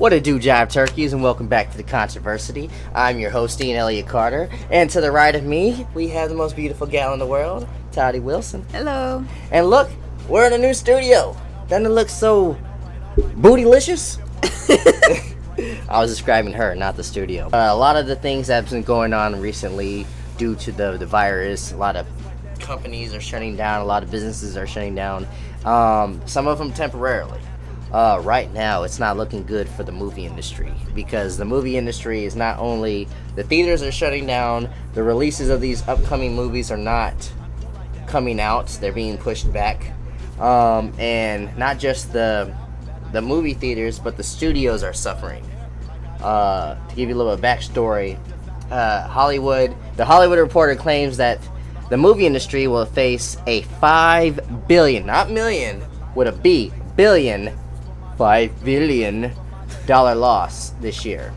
What a do, jive turkeys, and welcome back to the Controversity. I'm your host, Ian Elliott-Carter, and to the right of me, we have the most beautiful gal in the world, Toddy Wilson. Hello. And look, we're in a new studio. Doesn't it look so bootylicious? I was describing her, not the studio. A lot of the things that have been going on recently due to the virus, a lot of companies are shutting down, a lot of businesses are shutting down, some of them temporarily. Right now, it's not looking good for the movie industry because the movie industry is not only the theaters are shutting down, the releases of these upcoming movies are not coming out; they're being pushed back, and not just the movie theaters, but the studios are suffering. To give you a little backstory, the Hollywood Reporter claims that the movie industry will face a $5 billion, not million, with a B, billion. $5 billion loss this year,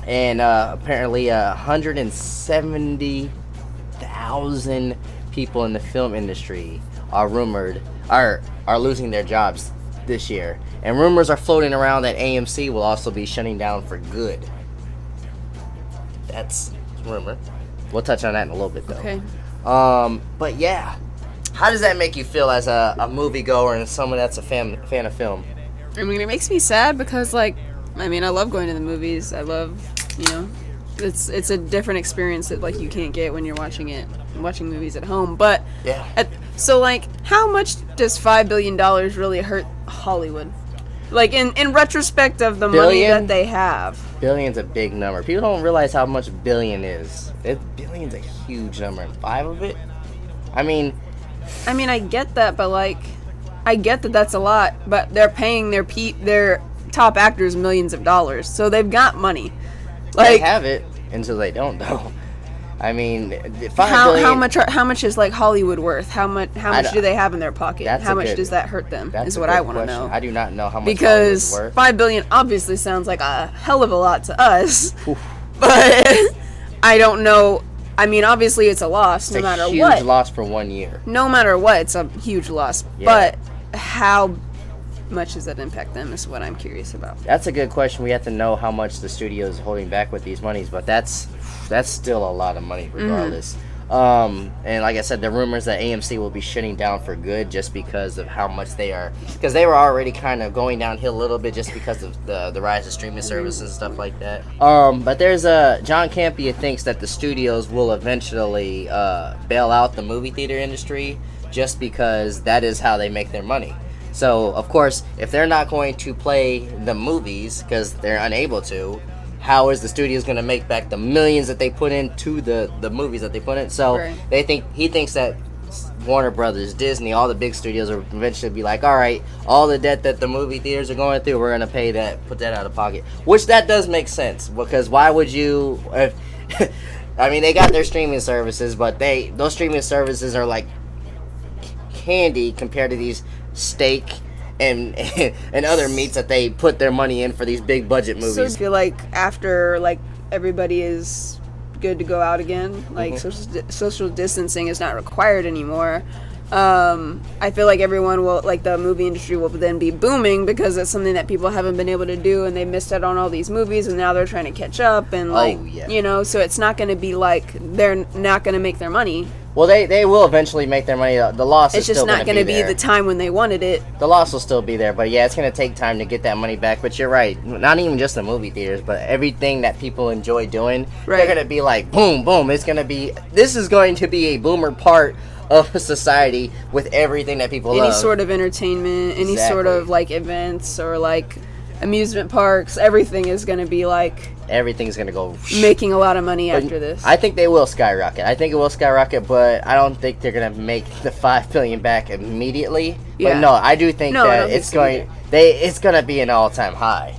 and apparently 170,000 people in the film industry are losing their jobs this year, and rumors are floating around that AMC will also be shutting down for good. That's a rumor. We'll touch on that in a little bit though. Okay. But yeah, how does that make you feel as a moviegoer and someone that's a fan of film? I mean, it makes me sad because, I love going to the movies. I love, it's a different experience that, you can't get when you're watching movies at home. But, yeah. How much does $5 billion really hurt Hollywood? In retrospect of the money that they have. Billion's a big number. People don't realize how much billion is. Billion's a huge number, and 5 of it? I get that, but, I get that that's a lot, but they're paying their top actors millions of dollars, so they've got money. They have it until they don't, though. $5 billion. How much is Hollywood worth? How much do they have in their pocket? How much does that hurt them? Is what I want to know. I do not know how much because Hollywood's worth. $5 billion obviously sounds like a hell of a lot to us, but I don't know. Obviously it's a loss no matter what. It's a huge loss for 1 year. No matter what, it's a huge loss. Yeah. But how much does that impact them is what I'm curious about. That's a good question. We have to know how much the studio is holding back with these monies, but that's still a lot of money regardless. And like I said, the rumors that AMC will be shutting down for good just because of how much because they were already kind of going downhill a little bit just because of the rise of streaming services and stuff like that. But there's John Campea thinks that the studios will eventually bail out the movie theater industry just because that is how they make their money. So, of course, if they're not going to play the movies because they're unable to, how is the studios going to make back the millions that they put into the movies that they put in? So right. He thinks that Warner Brothers, Disney, all the big studios will eventually be like, all right, all the debt that the movie theaters are going through, we're going to pay that, put that out of pocket. Which that does make sense because why would you? They got their streaming services, but those streaming services are like candy compared to these steak and other meats that they put their money in for these big budget movies. So I feel like after everybody is good to go out again, social distancing is not required anymore. I feel like everyone will, the movie industry will then be booming because it's something that people haven't been able to do and they missed out on all these movies and now they're trying to catch up and so it's not going to be they're not going to make their money. Well, they will eventually make their money. The loss is still going to be there. It's just not going to be the time when they wanted it. The loss will still be there, but yeah, it's going to take time to get that money back. But you're right. Not even just the movie theaters, but everything that people enjoy doing. Right. They're going to be like, boom, boom. This is going to be a boomer part of society with everything that people love. Any sort of entertainment, any sort of events or amusement parks, everything is going to be everything's going to go making a lot of money after this. I think they will skyrocket. But I don't think they're going to make the $5 billion back immediately. Yeah. But no, I do think that it's going to be an all-time high.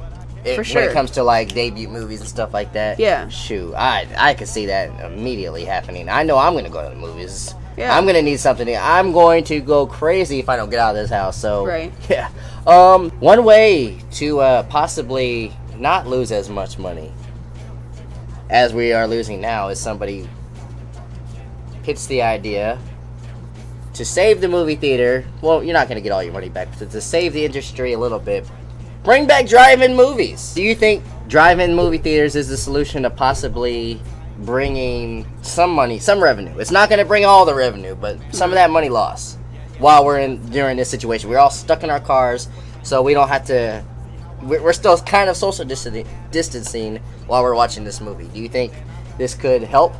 For sure. When it comes to debut movies and stuff like that. Yeah. Shoot, I could see that immediately happening. I know I'm going to go to the movies. Yeah. I'm going to need something. I'm going to go crazy if I don't get out of this house. So, right. Yeah. One way to possibly not lose as much money as we are losing now is somebody pitched the idea to save the movie theater. Well, you're not going to get all your money back, but to save the industry a little bit, Bring back drive-in movies. Do you think drive-in movie theaters is the solution to possibly bringing some money, some revenue? It's not going to bring all the revenue, but some of that money lost while during this situation. We're all stuck in our cars, so we don't have to. We're still kind of social distancing while we're watching this movie. Do you think this could help?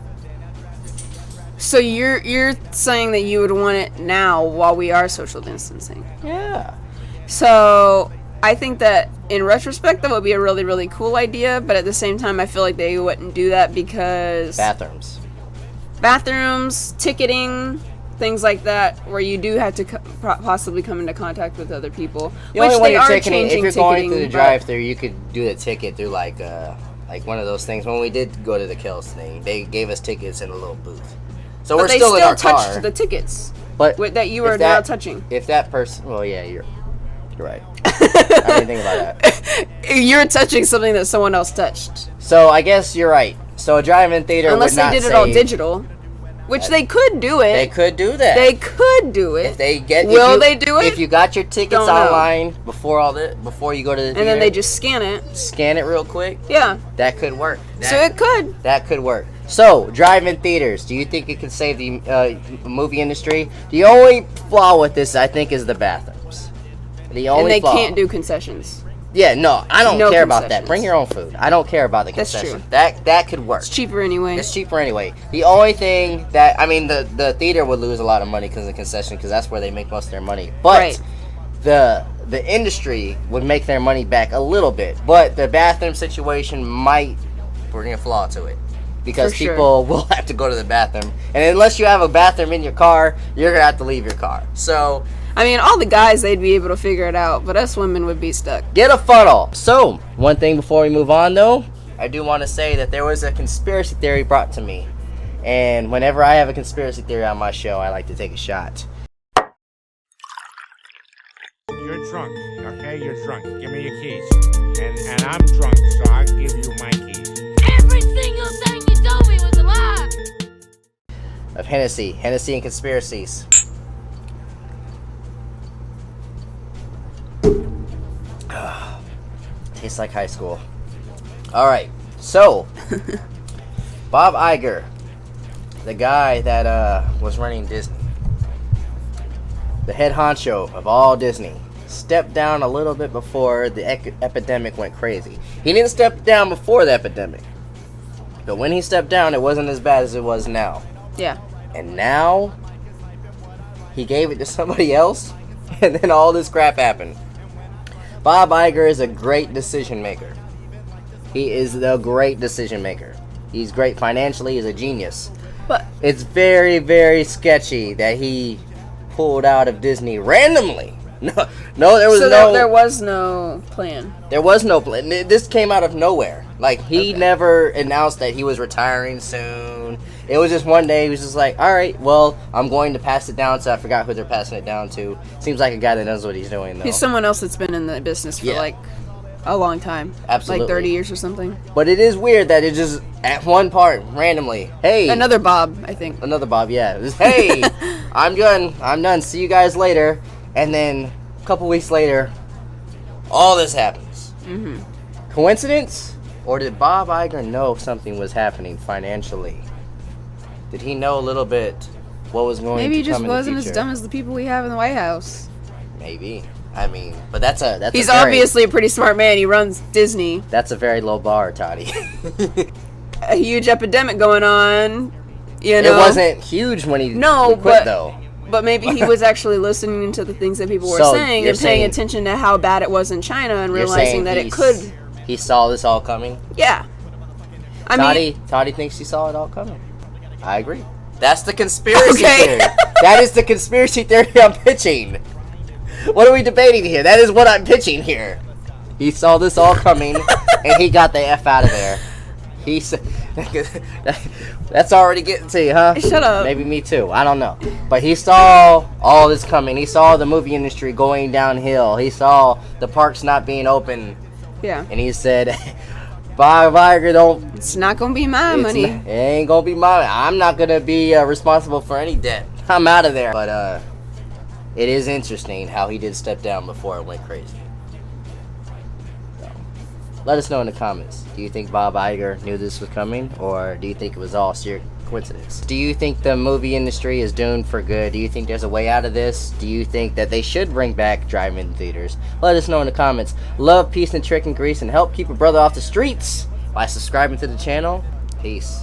So you're saying that you would want it now while we are social distancing? Yeah. So I think that in retrospect that would be a really, really cool idea, but at the same time I feel like they wouldn't do that because bathrooms, ticketing, things like that, where you do have to possibly come into contact with other people. The only way you're ticketing, if you're going through the drive-thru, you could do the ticket through like one of those things. When we did go to the Kells thing, they gave us tickets in a little booth. So we're still in our car. But they still touched the tickets. You're touching something that someone else touched. So I guess you're right. So a drive-in theater unless would not they did it all digital, which they could do it. They could do that. They could do it. If they get, will they do it? If you got your tickets online before you go to the theater, and then they just scan it real quick. Yeah, that could work. It could. That could work. So, drive-in theaters, do you think it can save the movie industry? The only flaw with this, I think, is the bathrooms. And they can't do concessions. Yeah, no, I don't care about that. Bring your own food. I don't care about the concession. That's true. That could work. It's cheaper anyway. The only thing that, I mean, the theater would lose a lot of money because of the concession, because that's where they make most of their money. But the industry would make their money back a little bit. But the bathroom situation might bring a flaw to it. Because people will have to go to the bathroom. And unless you have a bathroom in your car, you're going to have to leave your car. So, I mean, all the guys, they'd be able to figure it out. But us women would be stuck. Get a funnel. So, one thing before we move on, though, I do want to say that there was a conspiracy theory brought to me. And whenever I have a conspiracy theory on my show, I like to take a shot. You're drunk, okay? You're drunk. Give me your keys. And I'm drunk, so I'll give you my keys. Every single thing you told me was a lie. Of Hennessy and conspiracies. Tastes like high school. All right, so Bob Iger, the guy that was running Disney, the head honcho of all Disney, stepped down a little bit before the epidemic went crazy. He didn't step down before the epidemic, but when he stepped down, it wasn't as bad as it was now. Yeah. And now he gave it to somebody else, and then all this crap happened. Bob Iger is a great decision maker. He is the great decision maker. He's great financially. He's a genius. But it's very, very sketchy that he pulled out of Disney randomly. No, there was there was no plan. There was no plan. This came out of nowhere. Like, he never announced that he was retiring soon. It was just one day, he was just like, all right, well, I'm going to pass it down to, I forgot who they're passing it down to. Seems like a guy that knows what he's doing, though. He's someone else that's been in the business for, like, a long time. Absolutely. Like 30 years or something. But it is weird that it just, at one part, randomly, hey. Another Bob, I think. Another Bob, yeah. Just, hey, I'm done. See you guys later. And then, a couple weeks later, all this happens. Mm-hmm. Coincidence? Or did Bob Iger know something was happening financially? Did he know a little bit what was going to come in the future? Maybe he just wasn't as dumb as the people we have in the White House. Maybe. I mean, but that's He's obviously a pretty smart man. He runs Disney. That's a very low bar, Toddy. A huge epidemic going on, you know. It wasn't huge when he quit, though. But maybe he was actually listening to the things that people were saying and paying attention to how bad it was in China and realizing that it could. He saw this all coming? Yeah. Toddy thinks he saw it all coming. I agree. That's the conspiracy theory. That is the conspiracy theory I'm pitching. What are we debating here? That is what I'm pitching here. He saw this all coming, and he got the F out of there. He said, that's already getting to you, huh? Shut up. Maybe me too. I don't know. But he saw all this coming. He saw the movie industry going downhill. He saw the parks not being open. Yeah. And he said, Bob Iger, it's not going to be my money. It ain't going to be mine. I'm not going to be responsible for any debt. I'm out of there. But it is interesting how he did step down before it went crazy. Let us know in the comments. Do you think Bob Iger knew this was coming, or do you think it was all sheer coincidence? Do you think the movie industry is doomed for good? Do you think there's a way out of this? Do you think that they should bring back drive-in theaters? Let us know in the comments. Love, peace, and trick and grease, and help keep a brother off the streets by subscribing to the channel. Peace.